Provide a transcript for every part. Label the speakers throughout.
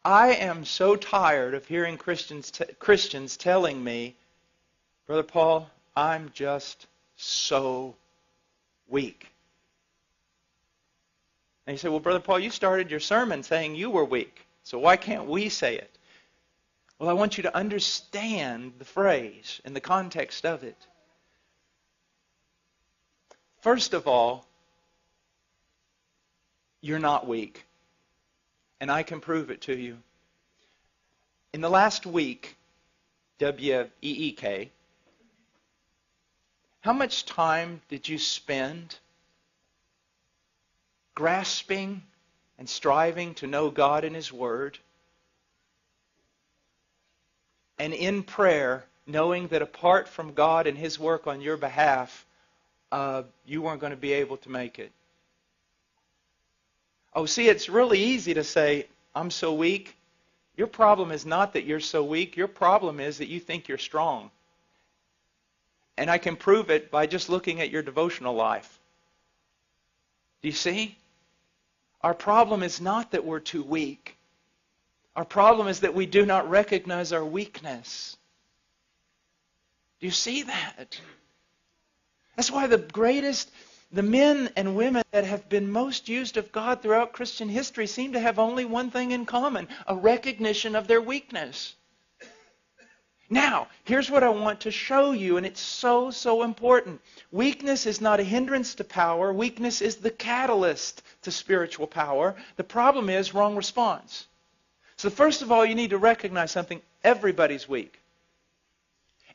Speaker 1: I am so tired of hearing Christians telling me, Brother Paul, I'm just so weak. And you say, well, Brother Paul, you started your sermon saying you were weak, so why can't we say it? Well, I want you to understand the phrase and the context of it. First of all, you're not weak. And I can prove it to you. In the last week, W-E-E-K, how much time did you spend grasping and striving to know God and His Word? And in prayer, knowing that apart from God and His work on your behalf, you weren't going to be able to make it. Oh, see, it's really easy to say, I'm so weak. Your problem is not that you're so weak. Your problem is that you think you're strong. And I can prove it by just looking at your devotional life. Do you see? Our problem is not that we're too weak. Our problem is that we do not recognize our weakness. Do you see that? That's why the men and women that have been most used of God throughout Christian history seem to have only one thing in common, a recognition of their weakness. Now, here's what I want to show you, and it's so, so important. Weakness is not a hindrance to power. Weakness is the catalyst to spiritual power. The problem is wrong response. So first of all, you need to recognize something. Everybody's weak.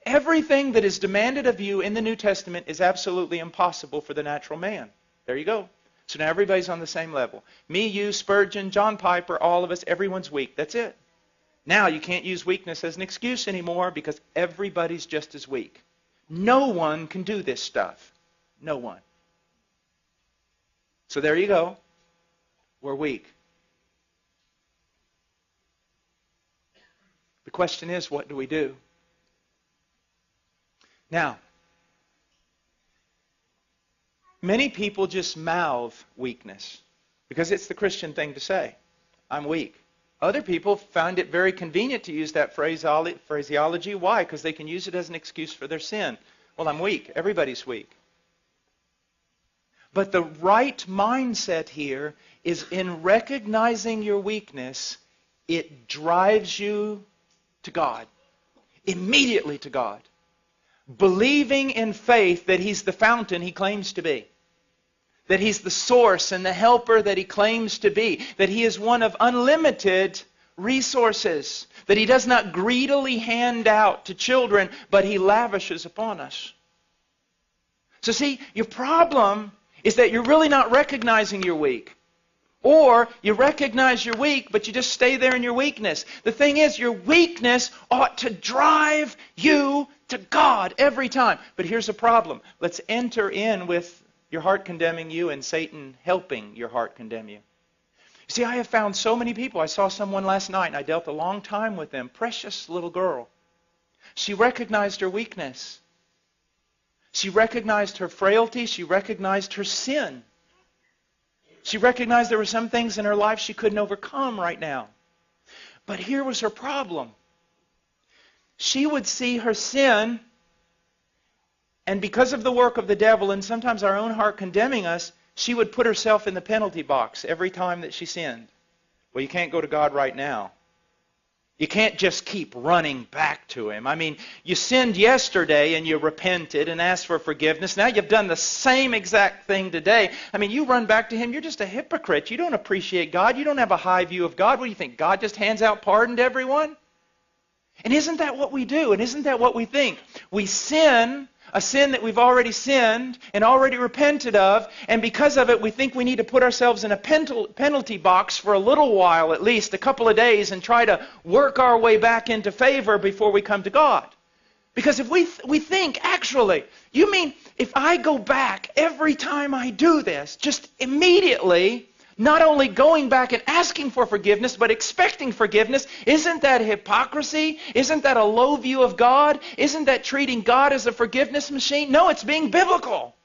Speaker 1: Everything that is demanded of you in the New Testament is absolutely impossible for the natural man. There you go. So now everybody's on the same level. Me, you, Spurgeon, John Piper, all of us, everyone's weak. That's it. Now you can't use weakness as an excuse anymore because everybody's just as weak. No one can do this stuff. No one. So there you go. We're weak. The question is, what do we do? Now, many people just mouth weakness because it's the Christian thing to say. I'm weak. Other people find it very convenient to use that phraseology. Why? Because they can use it as an excuse for their sin. Well, I'm weak. Everybody's weak. But the right mindset here is in recognizing your weakness, it drives you to God. Immediately to God. Believing in faith that He's the fountain He claims to be. That He's the source and the helper that He claims to be. That He is one of unlimited resources. That He does not greedily hand out to children, but He lavishes upon us. So see, your problem is that you're really not recognizing you're weak. Or you recognize you're weak, but you just stay there in your weakness. The thing is, your weakness ought to drive you to God every time. But here's a problem. Let's enter in with your heart condemning you and Satan helping your heart condemn you. See, I have found so many people. I saw someone last night and I dealt a long time with them. Precious little girl. She recognized her weakness. She recognized her frailty. She recognized her sin. She recognized there were some things in her life she couldn't overcome right now. But here was her problem. She would see her sin, and because of the work of the devil and sometimes our own heart condemning us, she would put herself in the penalty box every time that she sinned. Well, you can't go to God right now. You can't just keep running back to Him. I mean, you sinned yesterday and you repented and asked for forgiveness. Now you've done the same exact thing today. I mean, you run back to Him, you're just a hypocrite. You don't appreciate God. You don't have a high view of God. What do you think? God just hands out pardon to everyone? And isn't that what we do? And isn't that what we think? We sin, a sin that we've already sinned and already repented of, and because of it we think we need to put ourselves in a penalty box for a little while, at least a couple of days, and try to work our way back into favor before we come to God. Because if we think, actually, you mean if I go back every time I do this, just immediately, not only going back and asking for forgiveness, but expecting forgiveness, isn't that hypocrisy? Isn't that a low view of God? Isn't that treating God as a forgiveness machine? No, it's being biblical.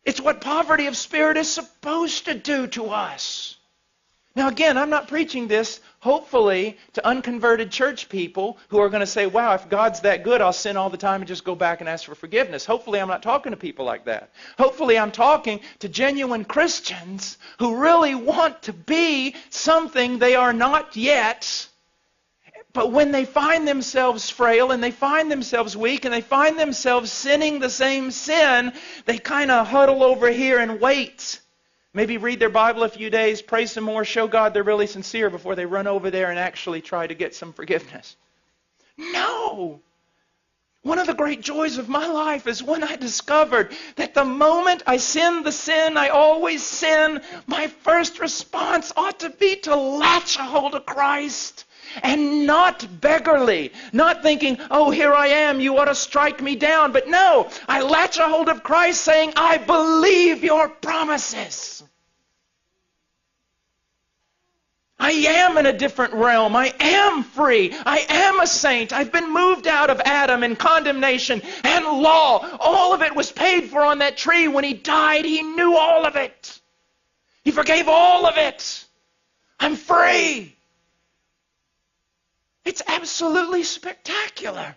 Speaker 1: It's what poverty of spirit is supposed to do to us. Now again, I'm not preaching this, hopefully, to unconverted church people who are going to say, wow, if God's that good, I'll sin all the time and just go back and ask for forgiveness. Hopefully I'm not talking to people like that. Hopefully I'm talking to genuine Christians who really want to be something they are not yet. But when they find themselves frail and they find themselves weak and they find themselves sinning the same sin, they kind of huddle over here and wait. Maybe read their Bible a few days, pray some more, show God they're really sincere before they run over there and actually try to get some forgiveness. No! One of the great joys of my life is when I discovered that the moment I sin the sin I always sin, my first response ought to be to latch a hold of Christ. And not beggarly, not thinking, oh, here I am, you ought to strike me down. But no, I latch a hold of Christ saying, I believe your promises. I am in a different realm. I am free. I am a saint. I've been moved out of Adam and condemnation and law. All of it was paid for on that tree. When He died, He knew all of it. He forgave all of it. I'm free. It's absolutely spectacular.